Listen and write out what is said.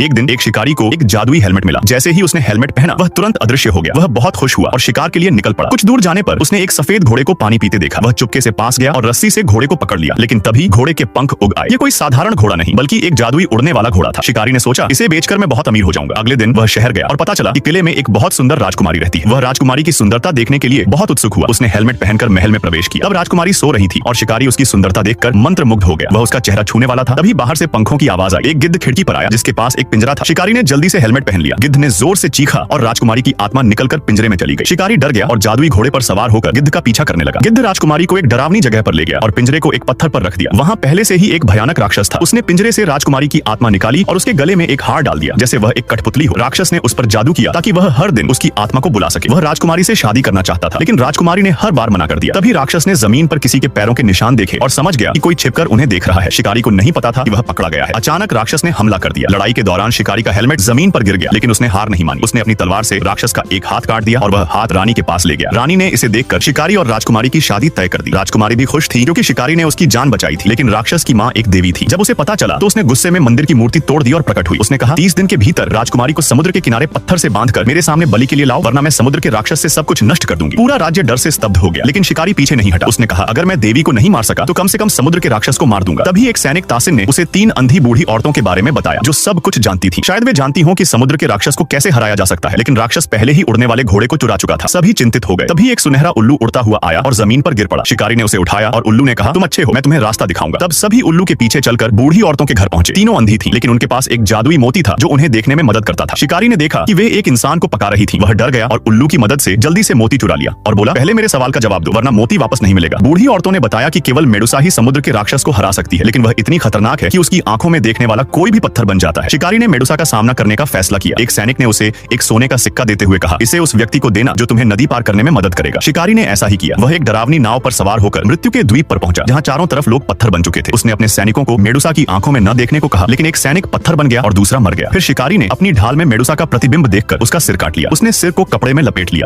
एक दिन एक शिकारी को एक जादुई हेलमेट मिला। जैसे ही उसने हेलमेट पहना वह तुरंत अदृश्य हो गया। वह बहुत खुश हुआ और शिकार के लिए निकल पड़ा। कुछ दूर जाने पर उसने एक सफेद घोड़े को पानी पीते देखा। वह चुपके से पास गया और रस्सी से घोड़े को पकड़ लिया, लेकिन तभी घोड़े के पंख उग आए। ये कोई साधारण घोड़ा नहीं बल्कि एक जादुई उड़ने वाला घोड़ा था। शिकारी ने सोचा इसे बेचकर मैं बहुत अमीर हो जाऊंगा। अगले दिन वह शहर गया और पता चला कि किले में एक बहुत सुंदर राजकुमारी रहती है। वह राजकुमारी की सुंदरता देखने के लिए बहुत उत्सुक हुआ। उसने हेलमेट पहनकर महल में प्रवेश किया। तब राजकुमारी सो रही थी और शिकारी उसकी सुंदरता देखकर मंत्रमुग्ध हो गया। वह उसका चेहरा छूने वाला था, तभी बाहर से पंखों की आवाज आई। एक गिद्ध खिड़की पर आया जिसके पास एक पिंजरा था। शिकारी ने जल्दी से हेलमेट पहन लिया। गिद्ध ने जोर से चीखा और राजकुमारी की आत्मा निकलकर पिंजरे में चली गई। शिकारी डर गया और जादुई घोड़े पर सवार होकर गिद्ध का पीछा करने लगा। गिद्ध राजकुमारी को एक डरावनी जगह पर ले गया और पिंजरे को एक पत्थर पर रख दिया। वहां पहले से ही एक भयानक राक्षस था। उसने पिंजरे से राजकुमारी की आत्मा निकाली और उसके गले में एक हार डाल दिया जैसे वह एक कठपुतली हो। राक्षस ने उस पर जादू किया ताकि वह हर दिन उसकी आत्मा को बुला सके। वह राजकुमारी से शादी करना चाहता था, लेकिन राजकुमारी ने हर बार मना कर दिया। तभी राक्षस ने जमीन पर किसी के पैरों के निशान देखे और समझ गया कि कोई छिपकर उन्हें देख रहा है। शिकारी को नहीं पता था कि वह पकड़ा गया है। अचानक राक्षस ने हमला कर दिया। लड़ाई के दौरान शिकारी का हेलमेट जमीन पर गिर गया, लेकिन उसने हार नहीं मानी। उसने अपनी तलवार से राक्षस का एक हाथ काट दिया और वह हाथ रानी के पास ले गया। रानी ने इसे देखकर शिकारी और राजकुमारी की शादी तय कर दी। राजकुमारी भी खुश थी क्योंकि शिकारी ने उसकी जान बचाई थी, लेकिन राक्षस की माँ एक देवी थी। जब उसे पता चला तो उसने गुस्से में मंदिर की मूर्ति तोड़ दी और प्रकट हुई। उसने कहा 30 दिन के भीतर राजकुमारी को समुद्र के किनारे पत्थर से बांधकर मेरे सामने बलि के लिए लाओ, वरना मैं समुद्र के राक्षस से सब कुछ नष्ट कर दूंगी। पूरा राज्य डर से स्तब्ध हो गया, लेकिन शिकारी पीछे नहीं हटा। उसने कहा अगर मैं देवी को नहीं मार सका तो कम से कम समुद्र के राक्षस को मार दूंगा। तभी एक सैनिक तासिन ने उसे 3 अंधी बूढ़ी औरतों के बारे में बताया जो सब कुछ जानती थी। शायद वे जानती हो कि समुद्र के राक्षस को कैसे हराया जा सकता है, लेकिन राक्षस पहले ही उड़ने वाले घोड़े को चुरा चुका था। सभी चिंतित हो गए। तभी एक सुनहरा उल्लू उड़ता हुआ आया और जमीन पर गिर पड़ा। शिकारी ने उसे उठाया और उल्लू ने कहा तुम अच्छे हो, मैं तुम्हें रास्ता दिखाऊंगा। तब सभी उल्लू के पीछे चलकर बूढ़ी औरतों के घर पहुंचे। तीनों अंधी थी, लेकिन उनके पास एक जादुई मोती था जो उन्हें देखने में मदद करता था। शिकारी ने देखा कि वे एक इंसान को पका रही थी। वह डर गया और उल्लू की मदद से जल्दी से मोती चुरा लिया और बोला पहले मेरे सवाल का जवाब दो, वरना मोती वापस नहीं मिलेगा। बूढ़ी औरतों ने बताया कि केवल मेडुसा ही समुद्र के राक्षस को हरा सकती है, लेकिन वह इतनी खतरनाक है कि उसकी आंखों में देखने वाला कोई भी पत्थर बन जाता है। शिकारी ने मेडुसा का सामना करने का फैसला किया। एक सैनिक ने उसे एक सोने का सिक्का देते हुए कहा इसे उस व्यक्ति को देना जो तुम्हें नदी पार करने में मदद करेगा। शिकारी ने ऐसा ही किया। वह एक डरावनी नाव पर सवार होकर मृत्यु के द्वीप पर पहुंचा, जहां चारों तरफ लोग पत्थर बन चुके थे। उसने अपने सैनिकों को मेडुसा की आंखों में न देखने को कहा, लेकिन एक सैनिक पत्थर बन गया और दूसरा मर गया। फिर शिकारी ने अपनी ढाल में मेडुसा का प्रतिबिंब देखकर उसका सिर काट लिया। उसने सिर को कपड़े में लपेट लिया।